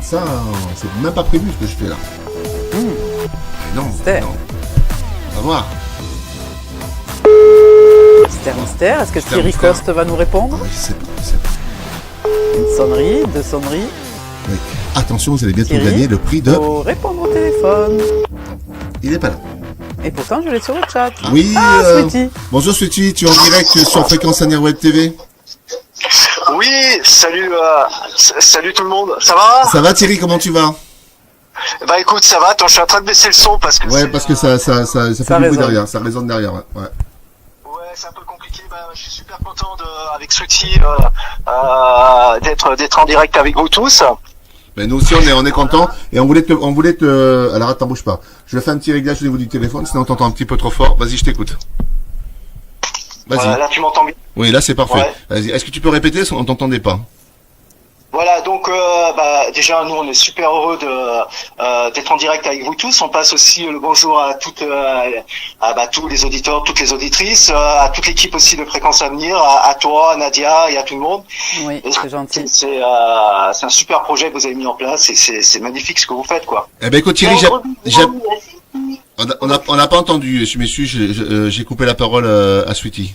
Ça, c'est même pas prévu ce que je fais là. Mais non, non. On va voir. Mystère. Est-ce que Thierry Coste va nous répondre? Je sais pas. Une sonnerie, deux sonneries. Oui. Attention, vous allez bientôt Thierry, gagner le prix de... faut répondre au téléphone. Il est pas là. Et pourtant, je l'ai sur le chat. Oui, Sweetie. Bonjour Sweetie, tu es en direct sur Fréquence Anir Web TV. Oui, salut tout le monde. Ça va? Ça va Thierry, comment tu vas? Bah écoute, ça va. Attends, je suis en train de baisser le son parce que parce que ça fait du bruit derrière, ça résonne derrière. Ouais, c'est un peu compliqué. Bah, je suis super content avec Sweetie d'être en direct avec vous tous. Ben nous aussi on est content et on voulait te alors attends, bouge pas. Je fais un petit réglage au niveau du téléphone, sinon on t'entend un petit peu trop fort. Vas-y, je t'écoute. Vas-y. Voilà, là tu m'entends bien? Oui, là c'est parfait. Ouais. Vas-y. Est-ce que tu peux répéter? On t'entendait pas. Voilà, donc déjà nous on est super heureux d'être en direct avec vous tous. On passe aussi le bonjour à tous les auditeurs, toutes les auditrices, à toute l'équipe aussi de Fréquence Avenir, à toi, à Nadia et à tout le monde. Oui, c'est gentil. C'est un super projet que vous avez mis en place et c'est magnifique ce que vous faites, quoi. Eh ben écoute Thierry, on n'a pas entendu. Je m'excuse, j'ai coupé la parole à Sweetie.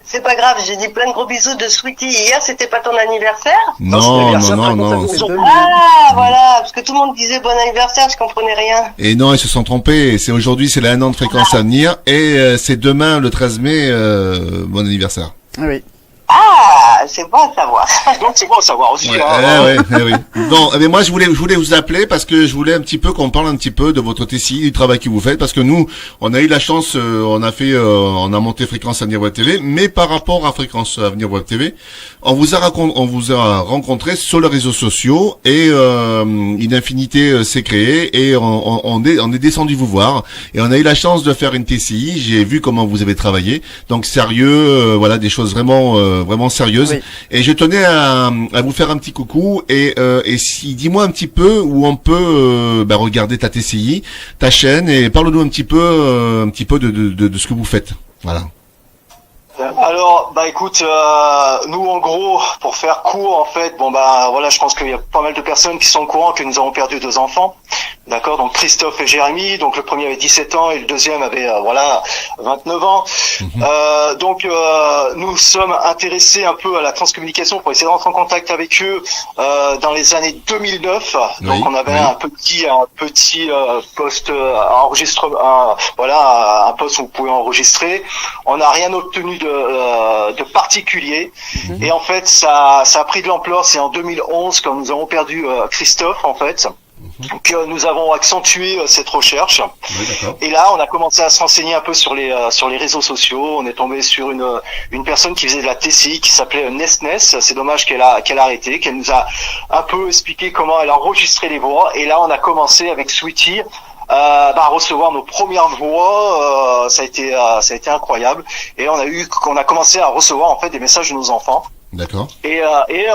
C'est pas grave, j'ai dit plein de gros bisous de Sweetie. Hier, c'était pas ton anniversaire? Non. Ah, voilà, parce que tout le monde disait bon anniversaire, je comprenais rien. Et non, ils se sont trompés. C'est aujourd'hui, c'est l'un an de Fréquence Avenir et c'est demain, le 13 mai, bon anniversaire. Oui. Ah, c'est bon à savoir. Donc c'est bon à savoir aussi. Oui. Bon, mais moi je voulais vous appeler parce que je voulais un petit peu qu'on parle un petit peu de votre TCI, du travail que vous faites, parce que nous, on a eu la chance, on a monté Fréquence Avenir Web TV, mais par rapport à Fréquence Avenir Web TV, on vous a rencontré sur les réseaux sociaux et une infinité s'est créée et on est descendu vous voir et on a eu la chance de faire une TCI. J'ai vu comment vous avez travaillé, donc sérieux, voilà, des choses vraiment sérieuse. Oui. Et je tenais à vous faire un petit coucou et dis-moi un petit peu où on peut regarder ta TCI, ta chaîne et parle-nous un petit peu de ce que vous faites. Voilà. Alors, écoute, nous en gros, pour faire court, en fait, voilà, je pense qu'il y a pas mal de personnes qui sont au courant que nous avons perdu 2 enfants. D'accord, donc Christophe et Jérémy, donc le premier avait 17 ans et le deuxième avait 29 ans. Donc nous sommes intéressés un peu à la transcommunication pour essayer de rentrer en contact avec eux dans les années 2009. Donc on avait un petit poste enregistrement, un poste où vous pouvez enregistrer. On n'a rien obtenu de particulier et en fait ça a pris de l'ampleur. C'est en 2011 quand nous avons perdu Christophe en fait. Que nous avons accentué cette recherche. Oui, et là, on a commencé à se renseigner un peu sur les réseaux sociaux. On est tombé sur une personne qui faisait de la TCI qui s'appelait Nesnes. C'est dommage qu'elle a arrêté, qu'elle nous a un peu expliqué comment elle enregistrait les voix. Et là, on a commencé avec Sweetie à recevoir nos premières voix. Ça a été incroyable. Et on a commencé à recevoir en fait des messages de nos enfants. D'accord. Et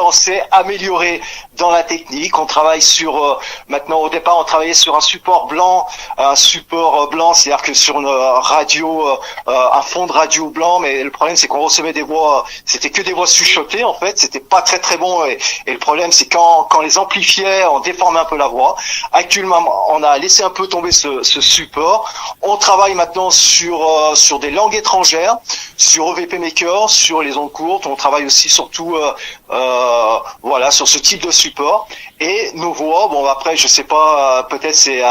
on s'est amélioré dans la technique. On travaille sur maintenant. Au départ, on travaillait sur un support blanc, c'est-à-dire que sur une radio, un fond de radio blanc. Mais le problème, c'est qu'on recevait des voix. C'était que des voix chuchotées en fait. C'était pas très très bon. Et le problème, c'est quand les amplifiait, on déformait un peu la voix. Actuellement, on a laissé un peu tomber ce support. On travaille maintenant sur des langues étrangères, sur OVP Maker, sur les ondes courtes. On travaille aussi surtout sur ce type de support et nos voix. Bon après je sais pas, peut-être c'est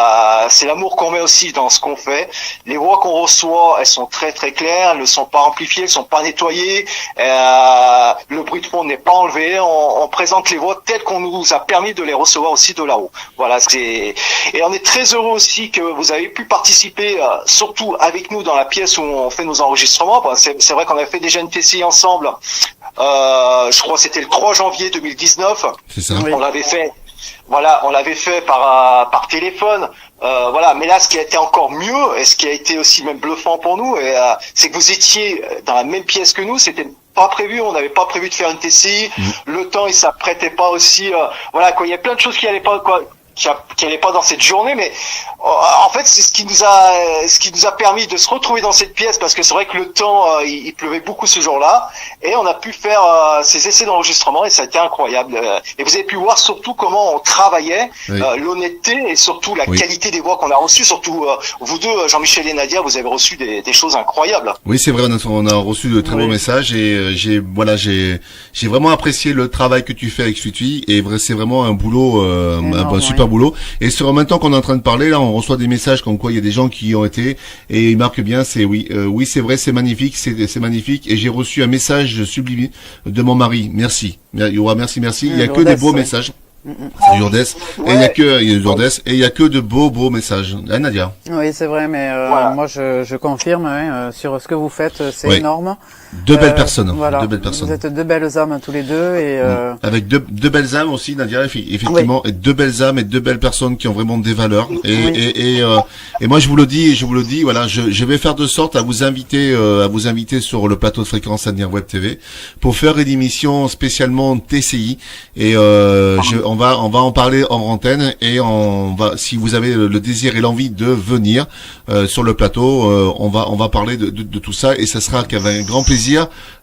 l'amour qu'on met aussi dans ce qu'on fait. Les voix qu'on reçoit, elles sont très très claires, elles ne sont pas amplifiées, elles sont pas nettoyées, le bruit de fond n'est pas enlevé. On présente les voix telles qu'on nous a permis de les recevoir aussi de là-haut. Voilà, et on est très heureux aussi que vous avez pu participer surtout avec nous dans la pièce où on fait nos enregistrements. C'est vrai qu'on a fait déjà une TCI ensemble. Je crois que c'était le 3 janvier 2019. C'est ça. On l'avait fait. Voilà, on l'avait fait par téléphone. Mais là, ce qui a été encore mieux et ce qui a été aussi même bluffant pour nous, c'est que vous étiez dans la même pièce que nous. C'était pas prévu. On n'avait pas prévu de faire une TCI. Le temps, il s'apprêtait pas aussi. Il y a plein de choses qui qui allait pas dans cette journée, mais en fait c'est ce qui nous a permis de se retrouver dans cette pièce, parce que c'est vrai que le temps il pleuvait beaucoup ce jour-là, et on a pu faire ces essais d'enregistrement, et ça a été incroyable. Et vous avez pu voir surtout comment on travaillait, l'honnêteté et surtout la qualité des voix qu'on a reçues, surtout vous deux, Jean-Michel et Nadia, vous avez reçu des choses incroyables. Oui, c'est vrai, on a reçu de très beaux messages, et j'ai vraiment apprécié le travail que tu fais avec Sweetie, et c'est vraiment un boulot, un super boulot. Et en même temps qu'on est en train de parler, là, on reçoit des messages comme quoi il y a des gens qui y ont été, et ils marquent bien, oui, c'est vrai, c'est magnifique, c'est magnifique, et j'ai reçu un message sublime de mon mari. Merci. Merci. Il y a que des beaux messages. Lourdes, et il y a que de beaux messages. Hein, Nadia? Oui, c'est vrai, mais moi je confirme sur ce que vous faites, c'est énorme. Deux belles personnes. Voilà. Deux belles personnes. Vous êtes deux belles âmes tous les deux, et avec deux belles âmes aussi, Nadia, effectivement, et deux belles âmes et deux belles personnes qui ont vraiment des valeurs. Et moi je vous le dis, voilà, je vais faire de sorte à vous inviter sur le plateau de Fréquence Avenir Web TV pour faire une émission spécialement TCI, et on va en parler en antenne, et si vous avez le désir et l'envie de venir sur le plateau, on va parler de tout ça, et ça sera avec un grand plaisir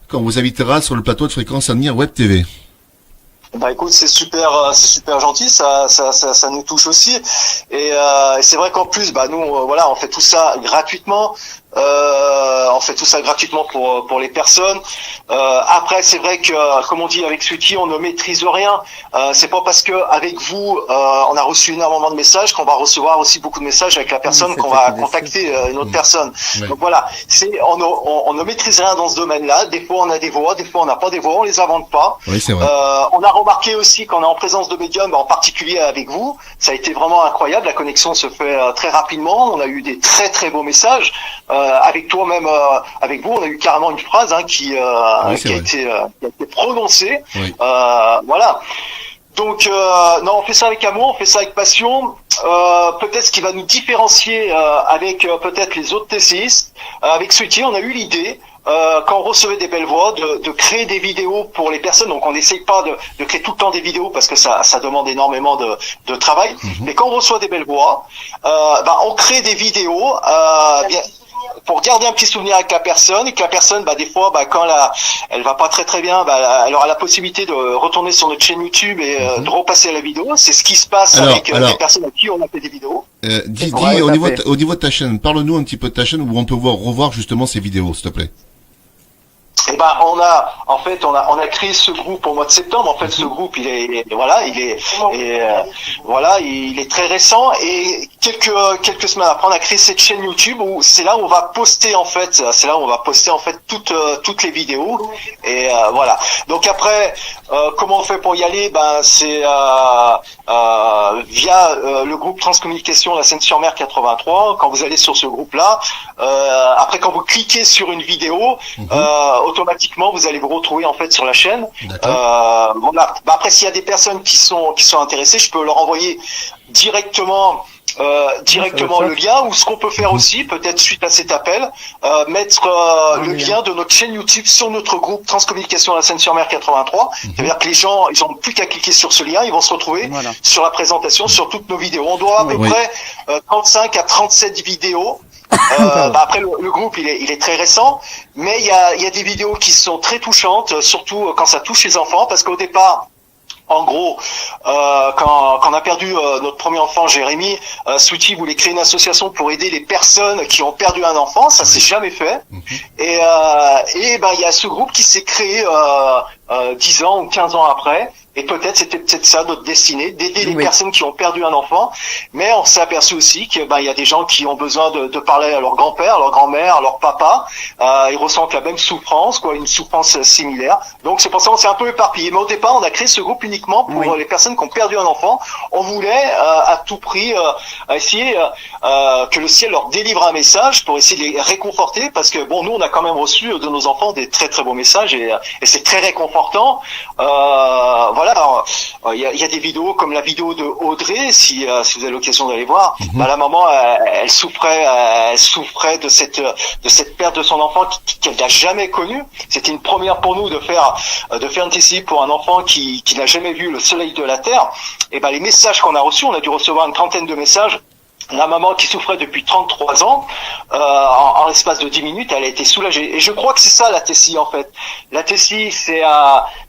quand on vous invitera sur le plateau de Fréquence Avenir Web TV. Bah écoute, c'est super gentil, ça nous touche aussi, et c'est vrai qu'en plus, bah nous, on fait tout ça gratuitement. On fait tout ça gratuitement pour les personnes. Après, c'est vrai que, comme on dit avec Sweetie, on ne maîtrise rien. C'est pas parce que avec vous, on a reçu énormément de messages qu'on va recevoir aussi beaucoup de messages avec la personne qu'on va contacter, une autre personne. Donc voilà, on ne maîtrise rien dans ce domaine-là. Des fois, on a des voix, des fois, on n'a pas des voix, on les invente pas. Oui, c'est vrai. On a remarqué aussi qu'on est en présence de médiums, en particulier avec vous. Ça a été vraiment incroyable. La connexion se fait très rapidement. On a eu des très très beaux messages. Avec toi même, avec vous, on a eu carrément une phrase qui a été prononcée. Voilà. Donc non, on fait ça avec amour, on fait ça avec passion. Peut-être ce qui va nous différencier avec peut-être les autres TCistes. Avec Sweetie, on a eu l'idée. Quand on recevait des belles voix, de créer des vidéos pour les personnes. Donc on n'essaye pas de créer tout le temps des vidéos parce que ça demande énormément de travail. Mais quand on reçoit des belles voix, on crée des vidéos pour garder un petit souvenir avec la personne, et que la personne, des fois, quand elle va pas très très bien, elle aura la possibilité de retourner sur notre chaîne YouTube et de repasser à la vidéo. C'est ce qui se passe avec les personnes à qui on a fait des vidéos. Dis au niveau de ta chaîne, parle-nous un petit peu de ta chaîne où on peut revoir justement ces vidéos, s'il te plaît. Eh ben, on a créé ce groupe au mois de septembre. En fait, ce groupe, il est très récent, et quelques semaines après, on a créé cette chaîne YouTube où c'est là où on va poster toutes les vidéos. Et voilà. Donc après, comment on fait pour y aller? C'est via le groupe Transcommunication La Seine-sur-Mer 83. Quand vous allez sur ce groupe-là, après quand vous cliquez sur une vidéo, automatiquement vous allez vous retrouver en fait sur la chaîne. Voilà. Après, s'il y a des personnes qui sont intéressées, je peux leur envoyer directement le lien, ou ce qu'on peut faire aussi, peut-être suite à cet appel, mettre le lien de notre chaîne YouTube sur notre groupe Transcommunication La Seine-sur-Mer 83. C'est-à-dire que les gens, ils ont plus qu'à cliquer sur ce lien, ils vont se retrouver sur la présentation, sur toutes nos vidéos. On doit à peu près 35 à 37 vidéos. Après le groupe il est très récent, mais il y a des vidéos qui sont très touchantes, surtout quand ça touche les enfants, parce qu'au départ, en gros, quand on a perdu notre premier enfant, Jérémy, Sweetie voulait créer une association pour aider les personnes qui ont perdu un enfant. Ça s'est jamais fait. Et il y a ce groupe qui s'est créé 10 ans ou 15 ans après. Et c'était ça notre destinée, d'aider les personnes qui ont perdu un enfant. Mais on s'est aperçu aussi que il y a des gens qui ont besoin de parler à leur grand-père, à leur grand-mère, à leur papa. Ils ressentent la même souffrance, une souffrance similaire. Donc c'est pour ça qu'on s'est un peu éparpillé. Mais au départ, on a créé ce groupe uniquement pour les personnes qui ont perdu un enfant. On voulait à tout prix essayer que le ciel leur délivre un message pour essayer de les réconforter, parce que nous on a quand même reçu de nos enfants des très très beaux messages, et c'est très réconfortant important. Voilà, il y a des vidéos comme la vidéo de Audrey, si vous avez l'occasion d'aller voir. Bah, la maman, elle souffrait de cette perte de son enfant qu'elle n'a jamais connue. C'était une première pour nous de faire une TCI pour un enfant qui n'a jamais vu le soleil de la terre. Et ben les messages qu'on a reçus, on a dû recevoir une trentaine de messages. La maman qui souffrait depuis 33 ans, en l'espace de 10 minutes, elle a été soulagée. Et je crois que c'est ça la TCI en fait. La TCI, c'est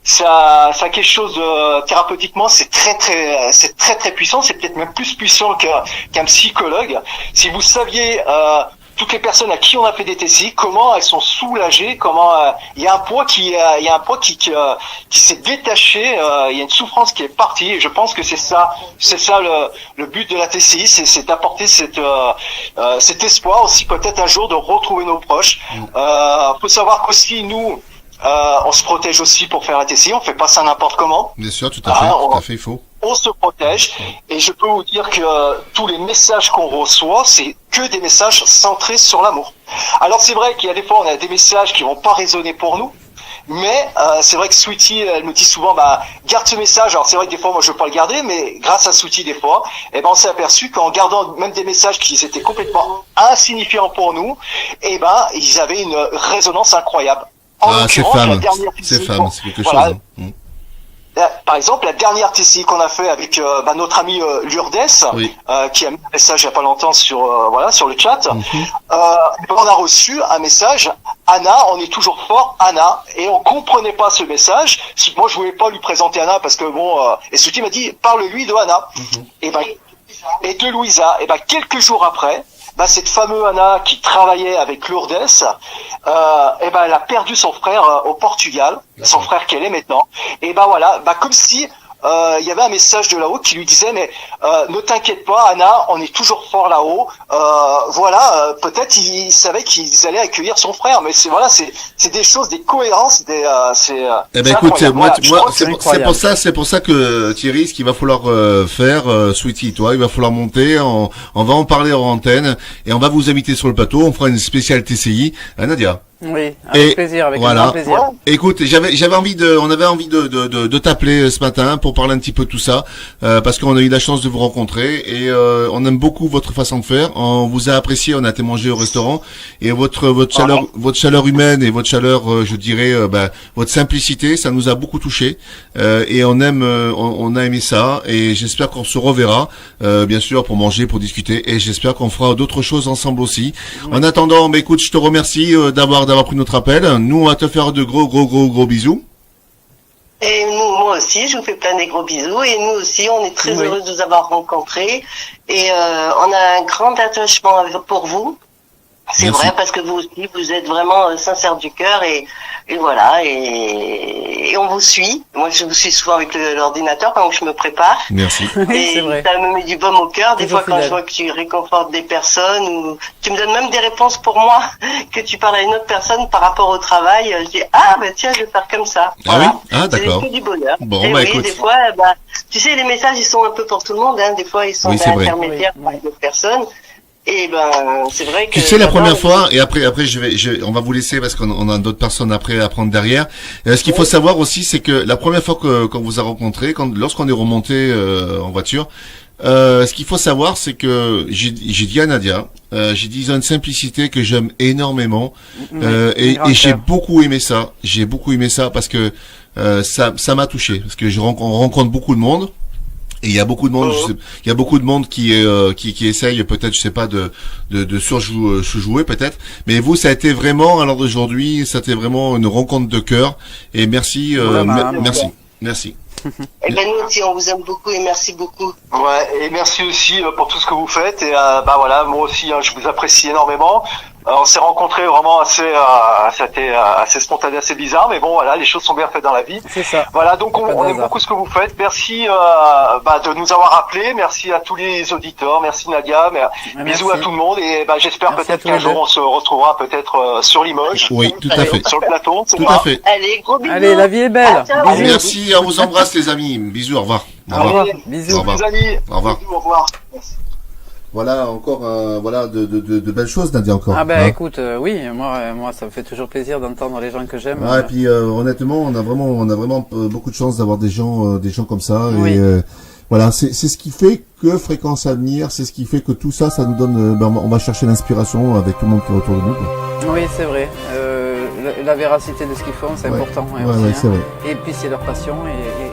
ça quelque chose de, thérapeutiquement, c'est très puissant. C'est peut-être même plus puissant qu'un psychologue. Si vous saviez toutes les personnes à qui on a fait des TCI, comment elles sont soulagées, comment il y a un poids qui s'est détaché, il y a une souffrance qui est partie, et je pense que c'est ça le but de la TCI, c'est d'apporter cet espoir aussi, peut-être un jour de retrouver nos proches. Faut savoir qu'aussi nous on se protège aussi pour faire la TCI, on fait pas ça n'importe comment. Bien sûr, tout à fait, il faut. On se protège, et je peux vous dire que tous les messages qu'on reçoit, c'est que des messages centrés sur l'amour. Alors c'est vrai qu'il y a des fois on a des messages qui vont pas résonner pour nous, mais c'est vrai que Sweetie, elle me dit souvent, bah garde ce message. Alors c'est vrai que des fois moi je veux pas le garder, mais grâce à Sweetie des fois, eh ben on s'est aperçu qu'en gardant même des messages qui étaient complètement insignifiants pour nous, eh ben ils avaient une résonance incroyable. C'est femme, c'est quelque chose. Hein. Par exemple, la dernière TCI qu'on a fait avec notre ami Lourdes, qui a mis un message il y a pas longtemps sur le chat, on a reçu un message: Anna, on est toujours fort, Anna, et on comprenait pas ce message. Moi, je voulais pas lui présenter Anna parce que et Suti m'a dit parle-lui de Anna, et de Louisa. Et quelques jours après, cette fameuse Anna qui travaillait avec Lourdes, elle a perdu son frère au Portugal, son frère qu'elle est maintenant. Et comme si il y avait un message de là-haut qui lui disait mais ne t'inquiète pas Anna, on est toujours fort là-haut. Peut-être ils savaient qu'ils allaient accueillir son frère, mais c'est des choses, des cohérences, écoute, moi c'est pour ça que Thierry, ce qu'il va falloir faire, Sweetie, toi, il va falloir monter, on va en parler en antenne, et on va vous inviter sur le plateau, on fera une spéciale TCI, Nadia. Oui, avec plaisir, avec un grand plaisir. Écoute, on avait envie de t'appeler ce matin pour parler un petit peu de tout ça, parce qu'on a eu la chance de vous rencontrer, et on aime beaucoup votre façon de faire. On vous a apprécié, on a été manger au restaurant, et votre chaleur humaine et votre chaleur, je dirais, votre simplicité, ça nous a beaucoup touché, et on a aimé ça, et j'espère qu'on se reverra, bien sûr, pour manger, pour discuter, et j'espère qu'on fera d'autres choses ensemble aussi. En attendant, écoute, je te remercie d'avoir pris notre appel. Nous, on va te faire de gros bisous. Et moi aussi, je vous fais plein de gros bisous. Et nous aussi, on est très heureux de vous avoir rencontrés. Et on a un grand attachement pour vous. C'est vrai, parce que vous aussi, vous êtes vraiment sincère du cœur, et voilà, et on vous suit. Moi, je vous suis souvent avec l'ordinateur quand je me prépare. Merci. Et c'est vrai. Ça me met du baume au cœur. Des fois, quand je vois que tu réconfortes des personnes, ou tu me donnes même des réponses pour moi, que tu parles à une autre personne par rapport au travail, je dis, tiens, je vais faire comme ça. Voilà. D'accord. C'est que du bonheur. Bon, et écoute. des fois, tu sais, les messages, ils sont un peu pour tout le monde, hein. Des fois, ils sont intermédiaires pour d'autres personnes. Et c'est vrai que. Tu sais, la première fois, et après, on va vous laisser parce qu'on a d'autres personnes après à prendre derrière. Ce qu'il faut savoir aussi, c'est que la première fois qu'on vous a rencontré, lorsqu'on est remonté en voiture, ce qu'il faut savoir, c'est que j'ai dit à Nadia, j'ai dit ils ont une simplicité que j'aime énormément, et j'ai beaucoup aimé ça. J'ai beaucoup aimé ça parce que ça m'a touché, parce que on rencontre beaucoup de monde. Et il y a beaucoup de monde qui essaye peut-être, je sais pas, de surjouer peut-être. Mais vous, ça a été vraiment, alors d'aujourd'hui, ça a été vraiment une rencontre de cœur. Et merci, merci. Et nous aussi, on vous aime beaucoup, et merci beaucoup. Ouais, et merci aussi pour tout ce que vous faites. Et moi aussi, je vous apprécie énormément. On s'est rencontrés vraiment c'était assez spontané, assez bizarre, mais bon, voilà, les choses sont bien faites dans la vie. C'est ça. Voilà, donc on aime beaucoup ce que vous faites. Merci de nous avoir appelés. Merci à tous les auditeurs. Merci Nadia. Bisous à tout le monde, et j'espère peut-être qu'un jour on se retrouvera peut-être sur Limoges. Oui, tout à fait. Sur le plateau. Tout à fait. Allez, gros bisous. Allez, la vie est belle. Bisous. Merci, on vous embrasse les amis. Bisous, au revoir. Au revoir. Bisous. Les amis. Au revoir. Bisous, au revoir. Merci. voilà encore de belles choses, Nadia, encore. Ah ben hein. écoute, oui, moi ça me fait toujours plaisir d'entendre les gens que j'aime. Ouais, et puis honnêtement, on a vraiment beaucoup de chance d'avoir des gens comme ça. Oui. Et voilà, c'est ce qui fait que Fréquence Avenir, c'est ce qui fait que tout ça, ça nous donne. On va chercher l'inspiration avec tout le monde qui est autour de nous, quoi. Oui, c'est vrai. La véracité de ce qu'ils font, c'est important. Ouais, aussi, c'est vrai. Et puis c'est leur passion et